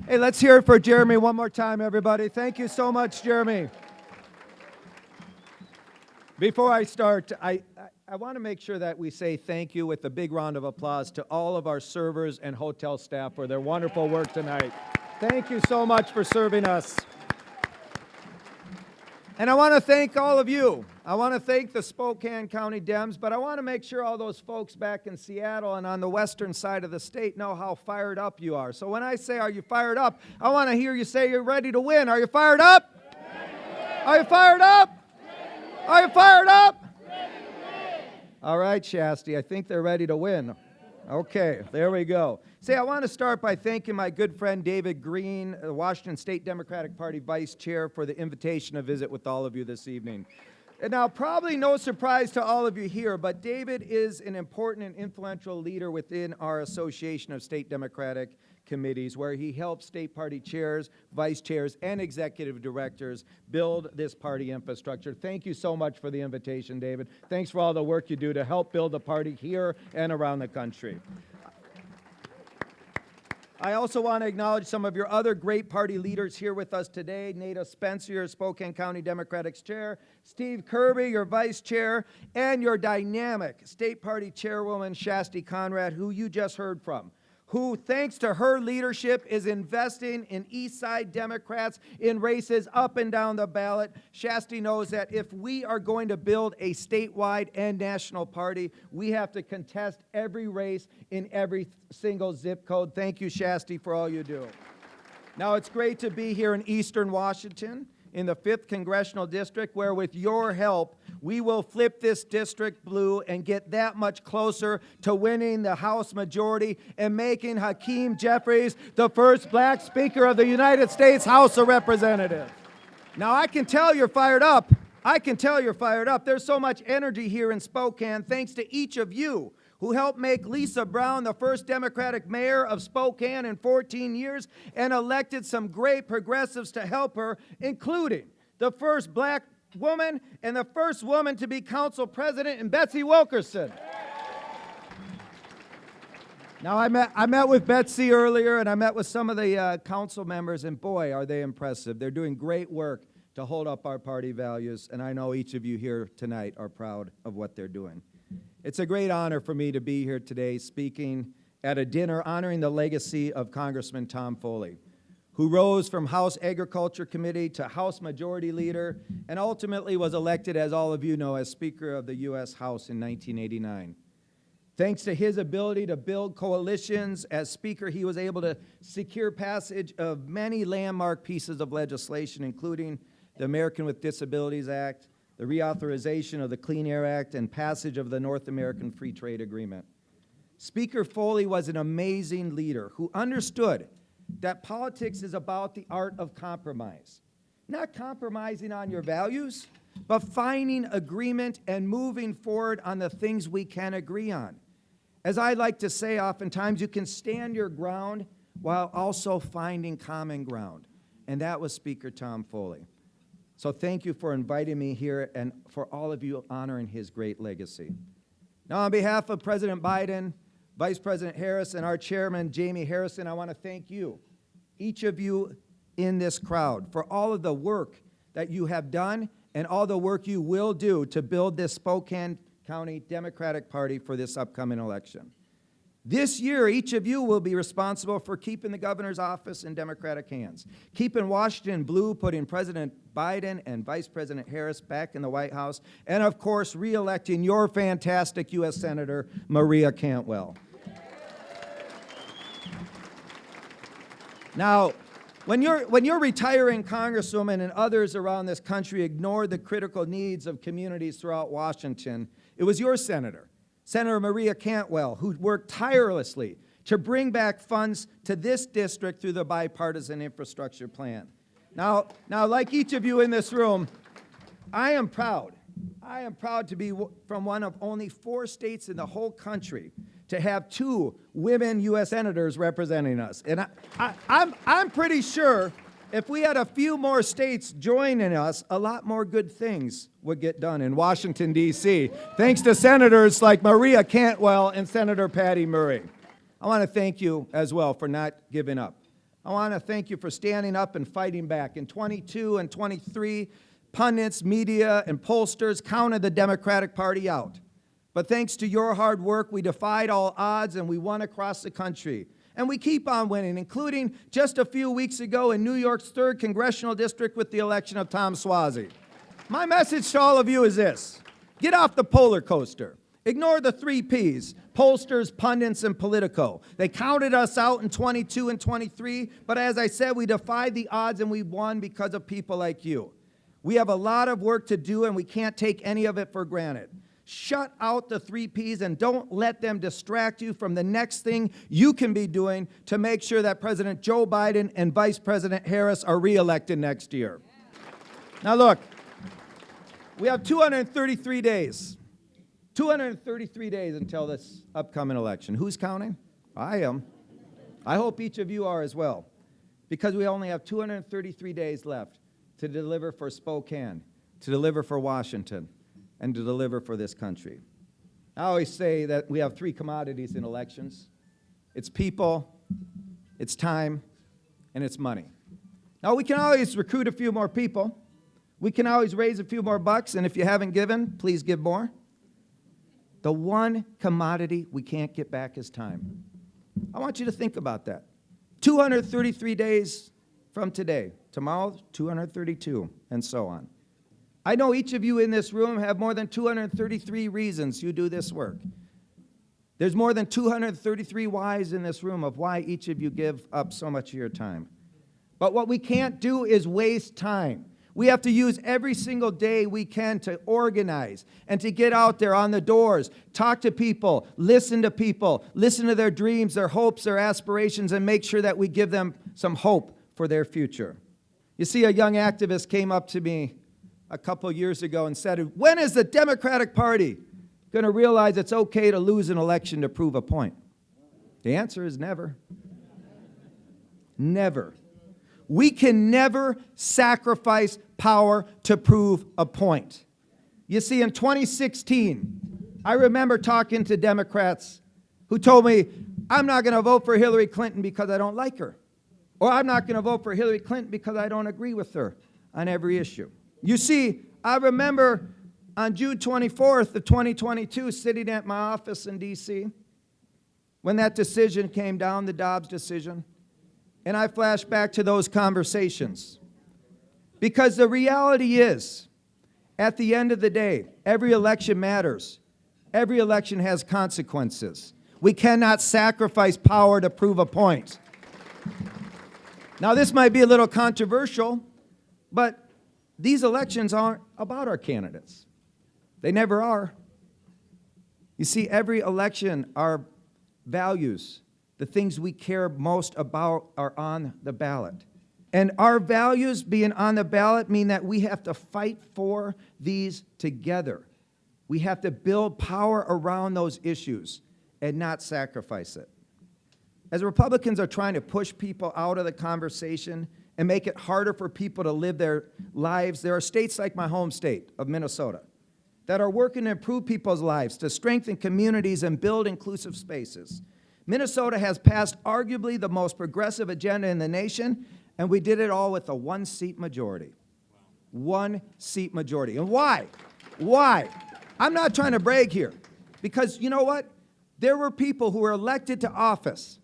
Hey, let's hear it for Jeremy one more time, everybody. Thank you so much, Jeremy. Before I start, I want to make sure that we say thank you with a big round of applause to all of our servers and hotel staff for their wonderful work tonight. Thank you so much for serving us. And I want to thank all of you. I want to thank the Spokane County Dems, but I want to make sure all those folks back in Seattle and on the western side of the state know how fired up you are. So when I say, are you fired up, I want to hear you say you're ready to win. Are you fired up? Are you fired up? Are you fired up? All right, Shasti, I think they're ready to win. Okay, there we go. Say, I want to start by thanking my good friend David Green, the Washington State Democratic Party Vice Chair, for the invitation to visit with all of you this evening. And now, probably no surprise to all of you here, but David is an important and influential leader within our Association of State Democratic Committees, where he helps state party chairs, vice chairs, and executive directors build this party infrastructure. Thank you so much for the invitation, David. Thanks for all the work you do to help build the party here and around the country. I also want to acknowledge some of your other great party leaders here with us today. Nada Spencer, your Spokane County Democratic Chair, Steve Kirby, your Vice Chair, and your dynamic State Party Chairwoman, Shasti Conrad, who you just heard from, who, thanks to her leadership, is investing in East Side Democrats in races up and down the ballot. Shasti knows that if we are going to build a statewide and national party, we have to contest every race in every single zip code. Thank you, Shasti, for all you do. Now, it's great to be here in Eastern Washington, in the 5th Congressional District, where with your help, we will flip this district blue and get that much closer to winning the House majority and making Hakeem Jeffries the first black Speaker of the United States House of Representatives. Now, I can tell you're fired up. I can tell you're fired up. There's so much energy here in Spokane, thanks to each of you who helped make Lisa Brown the first Democratic mayor of Spokane in 14 years and elected some great progressives to help her, including the first black woman and the first woman to be council president, and Betsy Wilkerson. Now, I met with Betsy earlier, and I met with some of the council members, and boy, are they impressive. They're doing great work to hold up our party values, and I know each of you here tonight are proud of what they're doing. It's a great honor for me to be here today speaking at a dinner honoring the legacy of Congressman Tom Foley, who rose from House Agriculture Committee to House Majority Leader and ultimately was elected, as all of you know, as Speaker of the U.S. House in 1989. Thanks to his ability to build coalitions, as Speaker, he was able to secure passage of many landmark pieces of legislation, including the American with Disabilities Act, the reauthorization of the Clean Air Act, and passage of the North American Free Trade Agreement. Speaker Foley was an amazing leader who understood that politics is about the art of compromise. Not compromising on your values, but finding agreement and moving forward on the things we can agree on. As I like to say, oftentimes you can stand your ground while also finding common ground. And that was Speaker Tom Foley. So thank you for inviting me here and for all of you honoring his great legacy. Now, on behalf of President Biden, Vice President Harris, and our chairman, Jamie Harrison, I want to thank you, each of you in this crowd, for all of the work that you have done and all the work you will do to build this Spokane County Democratic Party for this upcoming election. This year, each of you will be responsible for keeping the governor's office in Democratic hands, keeping Washington blue, putting President Biden and Vice President Harris back in the White House, and of course, re-electing your fantastic U.S. Senator, Maria Cantwell. Now, when you're retiring Congresswoman and others around this country ignore the critical needs of communities throughout Washington, it was your senator, Senator Maria Cantwell, who worked tirelessly to bring back funds to this district through the bipartisan infrastructure plan. Now, like each of you in this room, I am proud to be from one of only 4 states in the whole country to have 2 women U.S. senators representing us. And I'm pretty sure if we had a few more states joining us, a lot more good things would get done in Washington, D.C., thanks to senators like Maria Cantwell and Senator Patty Murray. I want to thank you as well for not giving up. I want to thank you for standing up and fighting back. In 22 and 23, pundits, media, and pollsters counted the Democratic Party out. But thanks to your hard work, we defied all odds and we won across the country. And we keep on winning, including just a few weeks ago in New York's 3rd Congressional District with the election of Tom Suozzi. My message to all of you is this: get off the polar coaster. Ignore the 3 Ps, pollsters, pundits, and Politico. They counted us out in 22 and 23, but as I said, we defied the odds and we won because of people like you. We have a lot of work to do and we can't take any of it for granted. Shut out the 3 Ps and don't let them distract you from the next thing you can be doing to make sure that President Joe Biden and Vice President Harris are reelected next year. Now look, we have 233 days. 233 days until this upcoming election. Who's counting? I am. I hope each of you are as well, because we only have 233 days left to deliver for Spokane, to deliver for Washington, and to deliver for this country. I always say that we have 3 commodities in elections. It's people, it's time, and it's money. Now, we can always recruit a few more people. We can always raise a few more bucks, and if you haven't given, please give more. The one commodity we can't get back is time. I want you to think about that. 233 days from today. Tomorrow, 232, and so on. I know each of you in this room have more than 233 reasons you do this work. There's more than 233 whys in this room of why each of you give up so much of your time. But what we can't do is waste time. We have to use every single day we can to organize and to get out there on the doors, talk to people, listen to their dreams, their hopes, their aspirations, and make sure that we give them some hope for their future. You see, a young activist came up to me a couple years ago and said, when is the Democratic Party going to realize it's okay to lose an election to prove a point? The answer is never. Never. We can never sacrifice power to prove a point. You see, in 2016, I remember talking to Democrats who told me, I'm not going to vote for Hillary Clinton because I don't like her. Or I'm not going to vote for Hillary Clinton because I don't agree with her on every issue. You see, I remember on June 24th of 2022, sitting at my office in D.C., when that decision came down, the Dobbs decision, and I flash back to those conversations. Because the reality is, at the end of the day, every election matters. Every election has consequences. We cannot sacrifice power to prove a point. Now, this might be a little controversial, but these elections aren't about our candidates. They never are. You see, every election, our values, the things we care most about, are on the ballot. And our values being on the ballot mean that we have to fight for these together. We have to build power around those issues and not sacrifice it. As Republicans are trying to push people out of the conversation and make it harder for people to live their lives, there are states like my home state of Minnesota that are working to improve people's lives, to strengthen communities and build inclusive spaces. Minnesota has passed arguably the most progressive agenda in the nation, and we did it all with a 1-seat majority. 1-seat majority. And why? Why? I'm not trying to brag here, because you know what? There were people who were elected to office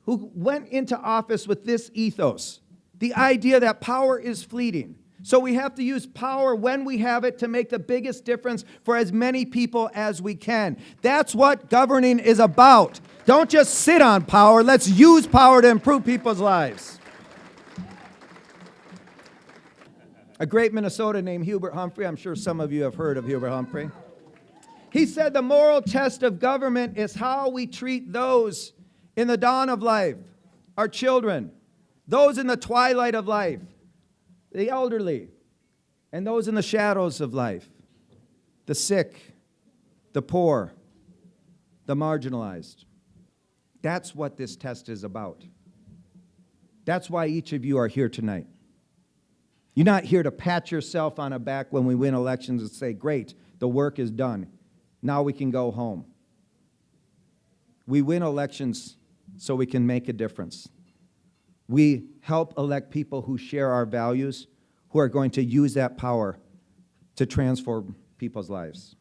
who went into office with this ethos, the idea that power is fleeting. So we have to use power when we have it to make the biggest difference for as many people as we can. That's what governing is about. Don't just sit on power. Let's use power to improve people's lives. A great Minnesotan named Hubert Humphrey, I'm sure some of you have heard of Hubert Humphrey. He said the moral test of government is how we treat those in the dawn of life, our children, those in the twilight of life, the elderly, and those in the shadows of life, the sick, the poor, the marginalized. That's what this test is about. That's why each of you are here tonight. You're not here to pat yourself on the back when we win elections and say, great, the work is done. Now we can go home. We win elections so we can make a difference. we help elect people who share our values, who are going to use that power to transform people's lives.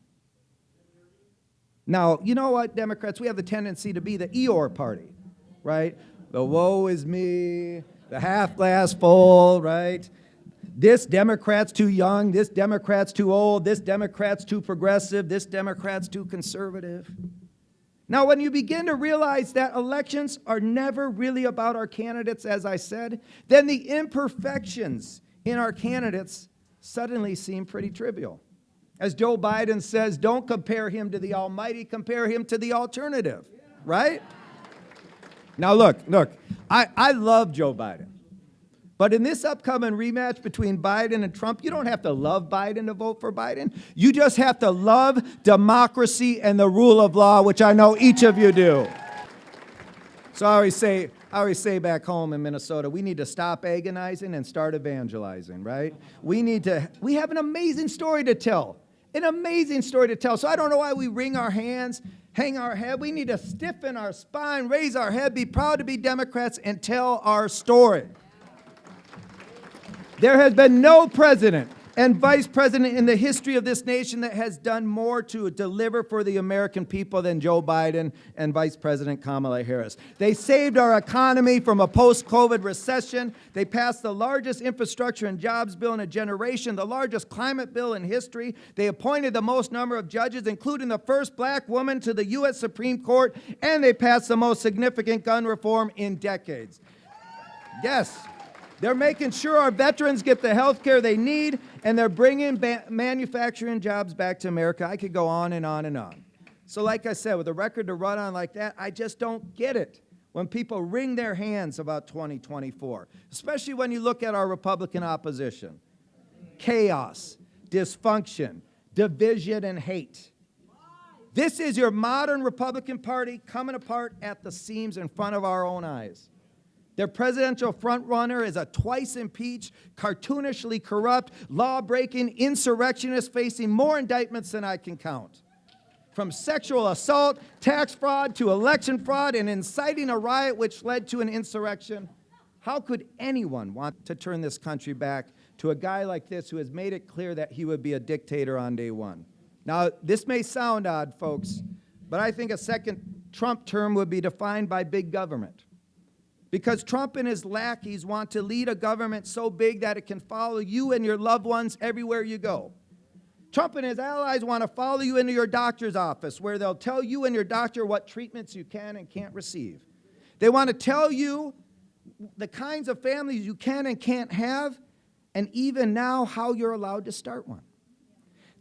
Now, you know what, Democrats? We have the tendency to be the Eeyore party, right? The woe is me, the half glass full, right? This Democrat's too young, this Democrat's too old, this Democrat's too progressive, this Democrat's too conservative. Now, when you begin to realize that elections are never really about our candidates, as I said, then the imperfections in our candidates suddenly seem pretty trivial. As Joe Biden says, don't compare him to the almighty, compare him to the alternative, right? Now, look, I love Joe Biden. But in this upcoming rematch between Biden and Trump, you don't have to love Biden to vote for Biden. You just have to love democracy and the rule of law, which I know each of you do. So I always say back home in Minnesota, we need to stop agonizing and start evangelizing, right? We have an amazing story to tell. An amazing story to tell. So I don't know why we wring our hands, hang our head. We need to stiffen our spine, raise our head, be proud to be Democrats, and tell our story. There has been no president and vice president in the history of this nation that has done more to deliver for the American people than Joe Biden and Vice President Kamala Harris. They saved our economy from a post-COVID recession. They passed the largest infrastructure and jobs bill in a generation, the largest climate bill in history. They appointed the most number of judges, including the first black woman to the U.S. Supreme Court, and they passed the most significant gun reform in decades. Yes. They're making sure our veterans get the health care they need, and they're bringing manufacturing jobs back to America. I could go on and on and on. So like I said, with a record to run on like that, I just don't get it when people wring their hands about 2024, especially when you look at our Republican opposition. Chaos, dysfunction, division, and hate. This is your modern Republican Party coming apart at the seams in front of our own eyes. Their presidential frontrunner is a twice-impeached, cartoonishly corrupt, law-breaking insurrectionist facing more indictments than I can count. From sexual assault, tax fraud, to election fraud, and inciting a riot which led to an insurrection. How could anyone want to turn this country back to a guy like this who has made it clear that he would be a dictator on day one? Now, this may sound odd, folks, but I think a second Trump term would be defined by big government. Because Trump and his lackeys want to lead a government so big that it can follow you and your loved ones everywhere you go. Trump and his allies want to follow you into your doctor's office, where they'll tell you and your doctor what treatments you can and can't receive. They want to tell you the kinds of families you can and can't have, and even now how you're allowed to start one.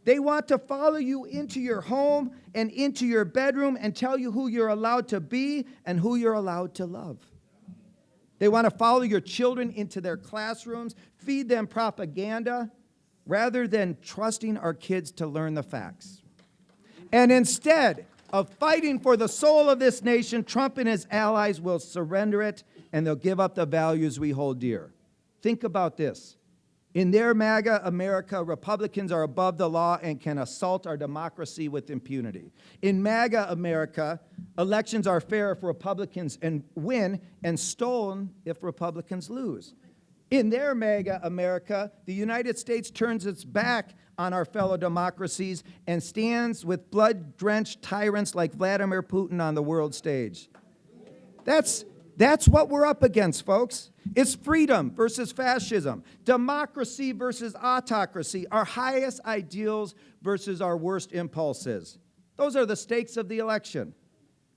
They want to follow you into your home and into your bedroom and tell you who you're allowed to be and who you're allowed to love. They want to follow your children into their classrooms, feed them propaganda, rather than trusting our kids to learn the facts. And instead of fighting for the soul of this nation, Trump and his allies will surrender it, and they'll give up the values we hold dear. Think about this. In their MAGA America, Republicans are above the law and can assault our democracy with impunity. In MAGA America, elections are fair if Republicans win and stolen if Republicans lose. In their MAGA America, the United States turns its back on our fellow democracies and stands with blood-drenched tyrants like Vladimir Putin on the world stage. That's what we're up against, folks. It's freedom versus fascism, democracy versus autocracy, our highest ideals versus our worst impulses. Those are the stakes of the election.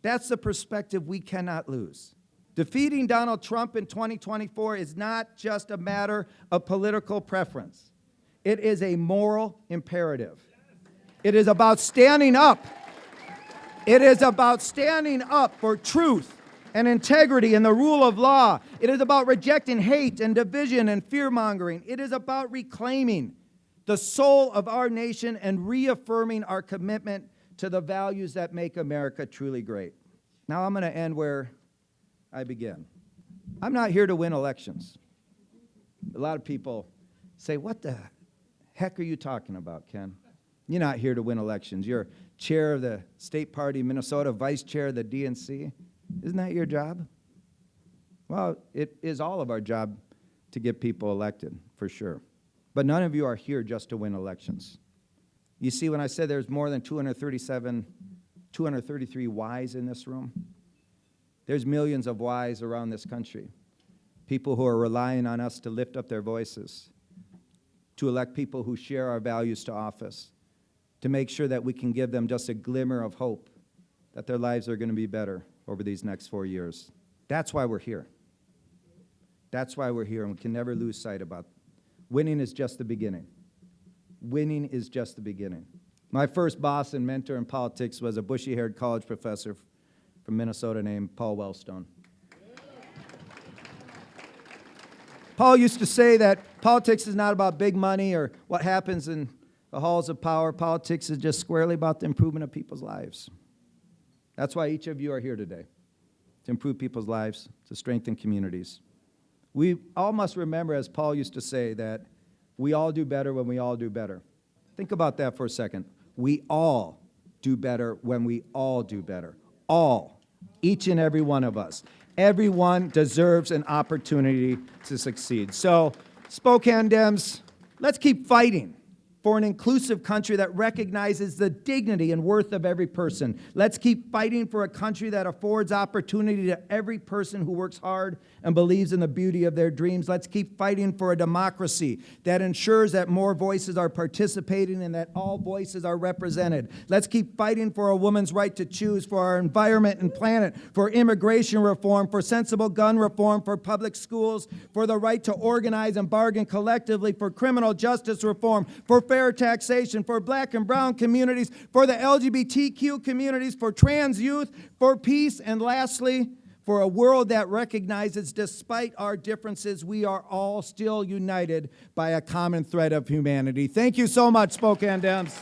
That's the perspective we cannot lose. Defeating Donald Trump in 2024 is not just a matter of political preference. It is a moral imperative. It is about standing up. It is about standing up for truth and integrity and the rule of law. It is about rejecting hate and division and fear-mongering. It is about reclaiming the soul of our nation and reaffirming our commitment to the values that make America truly great. Now I'm going to end where I began. I'm not here to win elections. A lot of people say, what the heck are you talking about, Ken? You're not here to win elections. You're chair of the state party in Minnesota, vice chair of the DNC. Isn't that your job? Well, it is all of our job to get people elected, for sure. But none of you are here just to win elections. You see, when I said there's more than 233 whys in this room, there's millions of whys around this country. People who are relying on us to lift up their voices, to elect people who share our values to office, to make sure that we can give them just a glimmer of hope that their lives are going to be better over these next 4 years. That's why we're here. That's why we're here, and we can never lose sight about it. Winning is just the beginning. Winning is just the beginning. My first boss and mentor in politics was a bushy-haired college professor from Minnesota named Paul Wellstone. Paul used to say that politics is not about big money or what happens in the halls of power. Politics is just squarely about the improvement of people's lives. That's why each of you are here today, to improve people's lives, to strengthen communities. We all must remember, as Paul used to say, that we all do better when we all do better. Think about that for a second. We all do better when we all do better. All. Each and every one of us. Everyone deserves an opportunity to succeed. So, Spokane Dems, let's keep fighting for an inclusive country that recognizes the dignity and worth of every person. Let's keep fighting for a country that affords opportunity to every person who works hard and believes in the beauty of their dreams. Let's keep fighting for a democracy that ensures that more voices are participating and that all voices are represented. Let's keep fighting for a woman's right to choose, for our environment and planet, for immigration reform, for sensible gun reform, for public schools, for the right to organize and bargain collectively, for criminal justice reform, for fair taxation, for black and brown communities, for the LGBTQ communities, for trans youth, for peace, and lastly, for a world that recognizes despite our differences, we are all still united by a common thread of humanity. Thank you so much, Spokane Dems.